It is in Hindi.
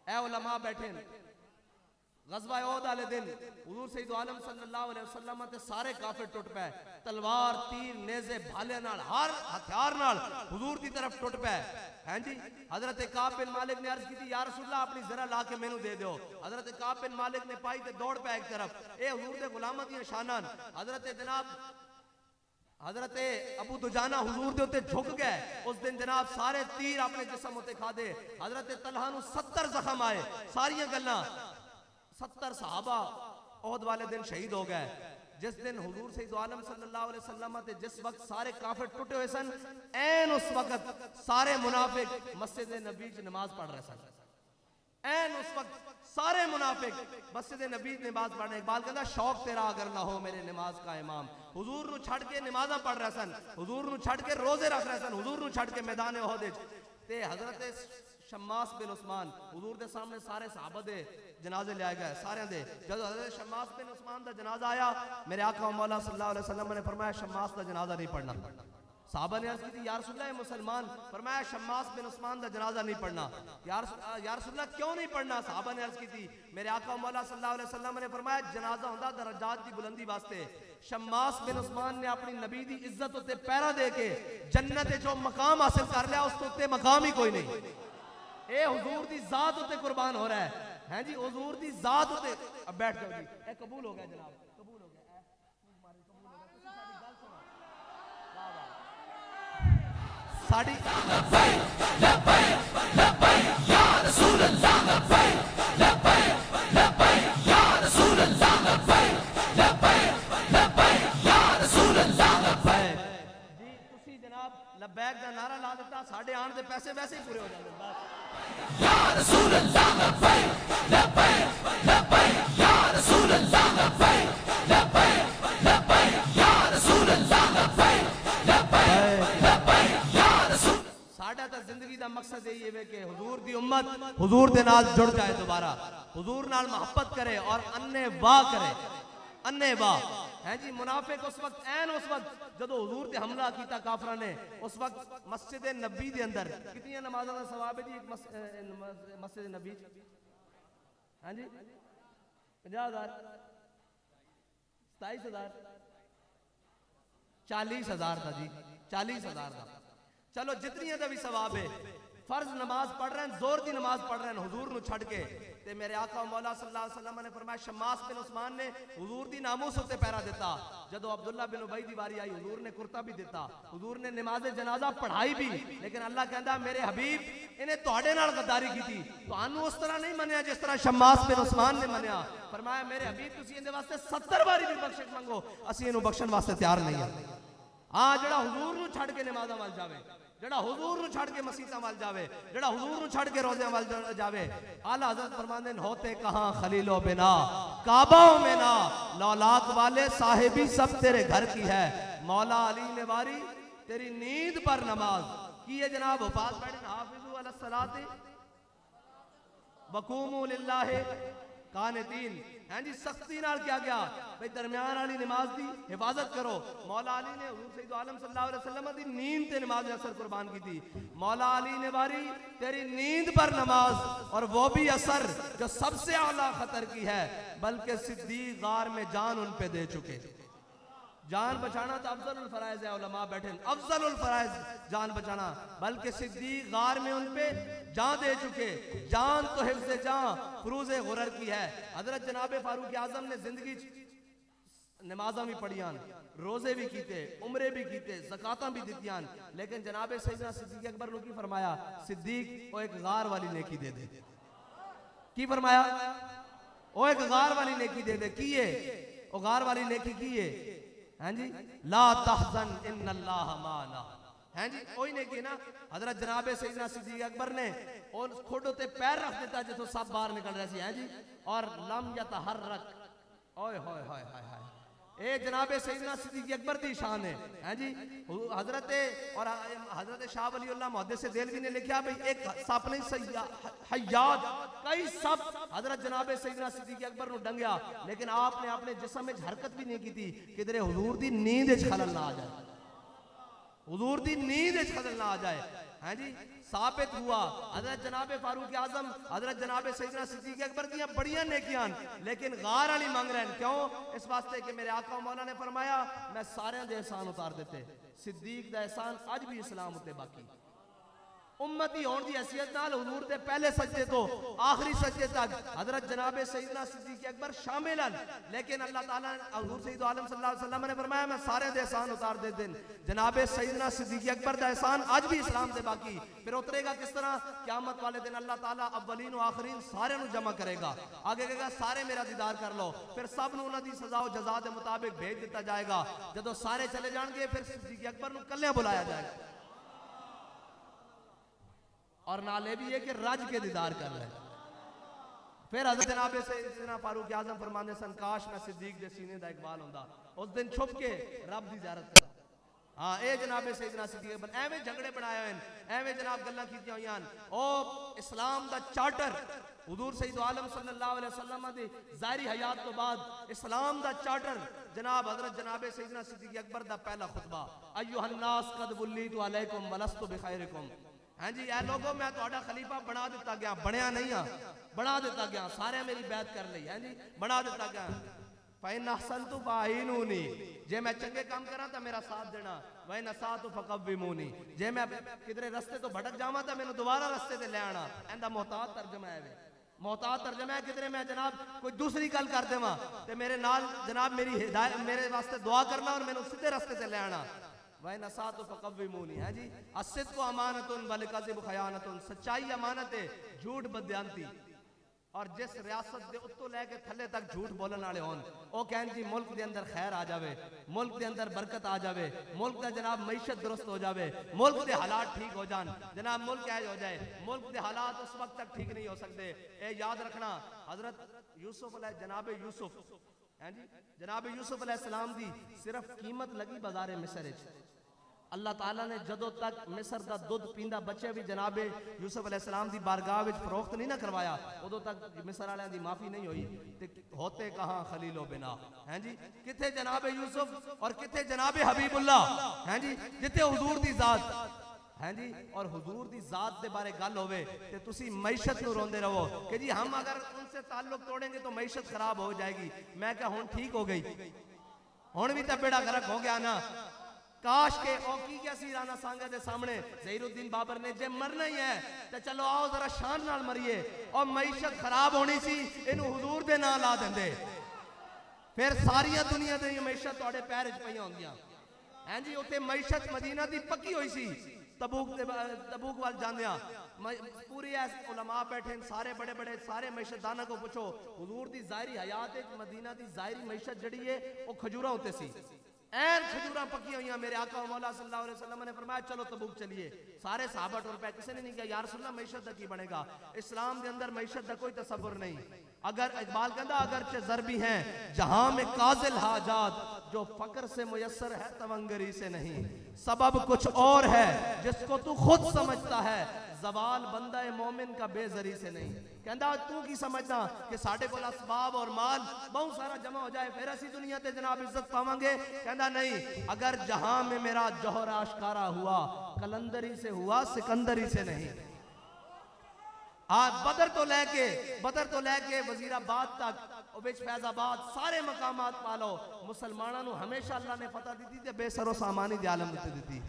ए उलमा बैठे गज़वा ओहद वाले दिन हुजूर सैयद आलम सल्लल्लाहु अलैहि वसल्लम ते सारे काफिर टुट पे, तलवार तीर नेज़े भाले नाल हर हथियार नाल हुजूर की तरफ टुट पे। हैं जी हजरत काब बिन मालिक ने अर्ज की थी या रसूलल्लाह अपनी जरा ला के मैनू दे दो। हजरत काब बिन मालिक ने पाई ते दौड़ पे एक तरफ, ए हुजूर दे गुलामां दी शानां। हजरत जनाब हजरत अबू दुजाना हुजूर दे उत्ते झुक गए। उस दिन जनाब सारे तीर अपने जिस्म उत्ते खादे। हजरत तलहा नू 70 जख्म आए। सारियां गल्लां 70 सहाबा ओहद वाले दिन शहीद हो गए। जिस दिन हुजूर सैयद आलम सल्लल्लाहु अलैहि वसल्लम ते जिस वक्त सारे काफिर टूटे हुए सन, ऐन उस वक्त सारे मुनाफिक मस्जिद नबी च नमाज पढ़ रहे सन। ऐन उस वक्त सारे मुनाफिक मस्जिद नबी नमाज पढ़ रहे। इकबाल कहता शौक तेरा अगर ना हो मेरे नमाज का इमाम। हुजूर नू छड़ के नमाजा पढ़ रहे सन, हुजूर नू छड़ के रोजे रख रहे सन, हुजूर नू छड़ के मैदान ओहद ते हजरत शम्मास बिन उस्मान हुजूर दे सामने सारे सहाबा दे जनाजे ले गए। सारे दे जब हजरत शम्मास बिन उस्मान दा जनाजा आया, मेरे आका मौला सल्लल्लाहु अलैहि वसल्लम ने फरमाया शम्मास दा जनाजा नहीं पढ़ना। साहबा ने अर्ज की थी या रसूलल्लाह मुसलमान, फरमाया शम्मास बिन उस्मान दा जनाजा नहीं पढ़ना। या रसूलल्लाह क्यों नहीं पढ़ना? साहबा ने अर्ज की थी मेरे आका मौला सल्लल्लाहु अलैहि वसल्लम ने फरमाया जनाजा हुंदा दरजात दी बुलंदी वास्ते। शम्मास बिन उस्मान ने अपनी नबी दी इज्जत उत्ते पैरा दे के जन्नत जो मकाम हासिल कर लिया, उस उत्ते मकाम ही कोई नहीं। ए हुजूर दी जात उत्ते कुर्बान हो रहा है जी, हुजूर दी जात उत्ते। अब बैठ जाओ जी, ए कबूल हो गया जनाब, कबूल हो गया। साड़ी या रसूल अल्लाह या रसूल अल्लाह या रसूल अल्लाह जी। तुसी जनाब लब्बैक दा नारा ला दिता, साडे आण दे पैसे वैसे ही पूरे हो जांदे। बस या रसूल अल्लाह या रसूल अल्लाह या रसूल अल्लाह। साडा तो जिंदगी का मकसद यही है कि हुजूर दी उम्मत हुजूर दे नाल जुड़ जाए, दोबारा हुजूर नाल मोहब्बत करे और अन्ने वाह करे। अन्ने वाह है जी। मुनाफिक उस वक्त ऐन उस वक्त जब हुजूर ते हमला किया काफरा ने, उस वक्त मस्जिद नबी दे अंदर कितनी नमाज़ों का सवाब है जी? एक मस्जिद नबी हाँ जी 50,000 27,000 40,000 था जी, 40,000 था। चलो जितनी का भी सवाब है। फर्ज नमाज पढ़ रहे हैं, जोर की नमाज पढ़ रहे हैं हुजूर नू छड़ के। ते मेरे आका मौला सल्लल्लाहु अलैहि वसल्लम ने फरमाया शम्मास बिन उस्मान ने हुजूर दी नामूस उत्ते पैरा दिता। जदों अब्दुल्ला बिन उबई दी वारी आई, हुजूर ने कुर्ता भी दिता, हुजूर ने नमाज़े जनाजा पढ़ाई भी। लेकिन अल्लाह कहता मेरे हबीब इन्हें तुहाडे नाल गद्दारी की थी, तुहानू उस तरह नहीं मनिया जिस तरह शम्मास बिन उस्मान ने मनिया। फरमाया मेरे हबीब तुसी इहदे वास्ते 70 बारी भी बख्शिश मंगो, असीं इहनू बख्शण वास्ते तैयार नहीं है। हाँ जड़ा हुजूर नू छड़ के नमाज़ां वल जावे, जड़ा हुजूर नू छड़ के मसीतां वल जावे, जड़ा हुजूर नू छड़ के रोज़ियां वल जावे। आला हज़रत फरमांदे ने होते कहां खलीलो बिना काबाओं में ना, लौलाक वाले साहिबी सब तेरे घर की है। मौला अली ने वारी तेरी नींद पर नमाज की है जनाब। पास बैठे हाफिजू अला सलाती वकूमू लिल्लाहि कानितीन। हैं जी सख्ती नाल क्या गया भाई दरमियान वाली नमाज दी हिफाजत करो। मौला अली ने हुजूर सैयद आलम सल्लल्लाहु अलैहि वसल्लम दी नींद ते नमाज असर कुर्बान की थी। मौला अली ने वारी तेरी नींद पर नमाज, और वो भी असर जो सबसे आला खतर की है, बल्कि सिद्दीक गार में जान उन पे दे चुके। जान बचाना तो अफजलुल फराइज है, उलमा बैठे अफजलुल फराइज जान बचाना, बल्कि सिद्दीक गार में उन पे जान दे चुके। जान तो हिफ्ज़े जान फरूज़े गुरर की है। हजरत जनाब फारूक आजम ने जिंदगी नमाजा भी पढ़ियान, रोजे भी कीते, उमरे भी कीते, ज़कातां भी दितियान, लेकिन जनाब सैयदना सिद्दीक अकबर ने की फरमाया सिद्दीक ओ एक गार वाली नेकी दे दे। की फरमाया ओ एक गार वाली नेकी दे दे। की है ओ गार वाली नेकी की है? हैं जी ला तहज़न इन्नल्लाह माना। हैं जी कोई नहीं की ना। हजरत जनाब सैयदना सिद्दीक अकबर ने और खोडो ते पैर रख देता जितो सब बाहर निकल रहे थे। हैं जी और लम यतहर्रक। ओए होए होए हाय हाय, ए जनाब सैयदना सिद्दीक अकबर की शान है। हैं जी हजरत और हजरत शाह वलीउल्लाह मुहद्दिस देलवी ने लिखा भाई एक सप नहीं हयात कई सब हजरत जनाब सैयदना सिद्दीक अकबर को डंगया, लेकिन आपने अपने जिस्म में हरकत भी नहीं की थी किधरे हुजूर दी नींद खलल ना आ जाए। हुजूर दी नींद खलल ना आ जाए। हाँ जी, साबित हुआ हजरत जनाब फारूक आजम हजरत जनाब सैयदना सिद्दीक अकबर दियां बड़ियां नेकियां, लेकिन गार वाली मंग रहे हैं। क्यों? इस वास्ते कि मेरे आका मौला ने फरमाया मैं सारे दे एहसान उतार देते, सिद्दीक दा एहसान अज भी इस्लाम उत्ते बाकी। उम्मती होने की हैसियत नाल हुजूर दे पहले सजदे तो आखिरी सजदे तक हजरत जनाब सैयदना सिद्दीक अकबर शामिल हैं, लेकिन अल्लाह ताला हुजूर सैयद आलम सल्लल्लाहु अलैहि वसल्लम ने फरमाया मैं सारे दे एहसान उतार दे दिन। जनाब सैयदना सिद्दीक अकबर दा एहसान आज भी इस्लाम से बाकी। फिर उतरेगा किस तरह? क़यामत वाले दिन अल्लाह ताला अव्वलीन व आखिरीन सारे नु जमा करेगा, आगे कहेगा सारे मेरा दीदार कर लो, फिर सब नु उन्हां दी सजा व जज़ा दे मुताबिक भेज दिता जाएगा। जदों सारे चले जाएंगे फिर सिद्दीक अकबर नु कल्ले बुलाया जाएगा, और नाले भी है कि राज के दीदार कर रहे। फिर हज़रत जनाब सैयदना फारूक आज़म फरमाते सन काश मैं सिद्दीक दे सीने दा इकबाल होंदा, उस दिन छुप के रब दी ज़ियारत करा। हाँ ए जनाब सैयदना सिद्दीक अकबर एवें झगड़े बनाए हुए हैं, एवें जनाब गल्लां कीतियां होईयां हैं। ओ इस्लाम दा चार्टर हुजूर सैयद आलम सल्लल्लाहु अलैहि वसल्लम दी ज़ाहिरी हयात तो बाद इस्लाम दा चार्टर जनाब हज़रत जनाब सैयदना सिद्दीक अकबर दा पहला खुतबा अय्युहन नास कद बुल्लीतु अलैकुम वलस्तु बिखैरिकुम। हाँ जी ए लोगों मैं तुहाडा खलीफा बना दिता गया, बनया नहीं हाँ, बना दिता गया, सारे मेरी बैत कर ली। हाँ जी बना दिता गया। फ़इन अहसनतु फ़अईनूनी, जे मैं चंगे काम करा तो मेरा साथ देना, वइन असातु फ़क़व्विमूनी, जे मैं किधरे रस्ते तो भटक जावा तो मैनू दोबारा रस्ते ते ले आना। एंदा मोहताज तर्जमा है, मोहताज तर्जमा है किधरे मैं जनाब कोई दूसरी गल कर देवा ते मेरे नाल जनाब मेरी हिदायत मेरे वास्ते दुआ करना और मैनू सीधे रस्ते ते ले आना। वह नसात फ़क़व्विमूनी। है जी अस्सिद्क़ु अमानतुन वल कज़िबु ख़यानतुन, सच्चाई अमानत है, झूठ बदयांती। और जिस रियासत दे उत्तों लैके थले तक झूठ बोलने वाले होन ओ कहन जी मुल्क दे अंदर खैर आ जावे, मुल्क दे अंदर बरकत आ जावे, मुल्क दा जनाब मईशत दुरुस्त हो जावे, मुल्क दे हालात ठीक हो जान, जनाब मुल्क ऐज हो जाए। मुल्क दे हालात उस वक्त तक ठीक नहीं हो सकते। ए याद रखना हजरत यूसुफ जनाब यूसुफ है जी जनाब यूसुफ अलैहिस्सलाम दी सिर्फ कीमत लगी बाजारे मिस्र च। अल्लाह ताला ने जदों तक मिस्र का दुध पींदा बच्चे भी जनाबे यूसुफ अलैहिस्सलाम दी बारगाह विच फरोख्त नहीं ना करवाया, उदों तक मिस्र वालियां दी माफी नहीं हुई। ते होते कहां खलीलो बिना। हैं जी किथे जनाबे यूसुफ और किथे जनाबे हबीबुल्लाह। हैं जी जिथे हुजूर दी जात हैं जी और हुजूर दी जात दे बारे गल होवे ते तुसी मईशत नूं रोंदे रहो कि जी हम अगर उनसे ताल्लुक तोड़ेंगे तो मईशत खराब हो जाएगी। मैं क्या हुण ठीक हो गई, हुण भी तो बेड़ा गर्क हो गया ना। काश के ओ की क्या सी राणा सांगा दे सामने ज़हीरुद्दीन बाबर ने जे मरना ही है तो चलो आओ जरा शान नाल मरिए, और मईशत खराब होनी सी इनू हुजूर दे नाम ला देंदे, फिर सारिया दुनिया दी मईशत तुहाडे पैर च पईयां होंदियां। हैं जी उत्थे मईशत मदीना दी पक्की होई सी। तबूक वाल जांदियां पूरी उलमा बैठे सारे बड़े बड़े सारे मईशतदाना को पूछो हुजूर दी ज़ाहिरी हयात मदीना दी ज़ाहिरी मईशत जड़ी है वो खजूरा होते सी, ऐन खजूरा पकी हुई। मेरे आका मौला सल्लल्लाहु अलैहि वसल्लम ने फरमाया चलो तबूक चलिए। सारे सहाबा टुर पे, किसी ने नहीं कहा यार रसूलल्लाह मईशत दा की बनेगा। इस्लाम के अंदर मईशत दा कोई तसव्वुर नहीं। अगर इकबाल कहता अगरचे ज़रबी हैं जहां में काजिल हाजात, जो फकर से मुयस्सर है तवंगरी से नहीं, सबब कुछ और है जिसको तू खुद समझता है, जवाल बंदा मोमिन का बेजरी से नहीं। कहता तू की समझदा कि साढ़े को असबाब और माल बहुत सारा जमा हो जाए फिर असी दुनिया ते जनाब इज्जत पावांगे। कहता नहीं, अगर जहां में मेरा जौहर आशकारा हुआ कलंदरी से हुआ सिकंदरी से नहीं। बदर तो लेके वजीराबाद तक फैजाबाद सारे मकामात पालो मुसलमानों को हमेशा अल्लाह ने फतह दी थी, बेसरो सामानी दी आलम दी थी।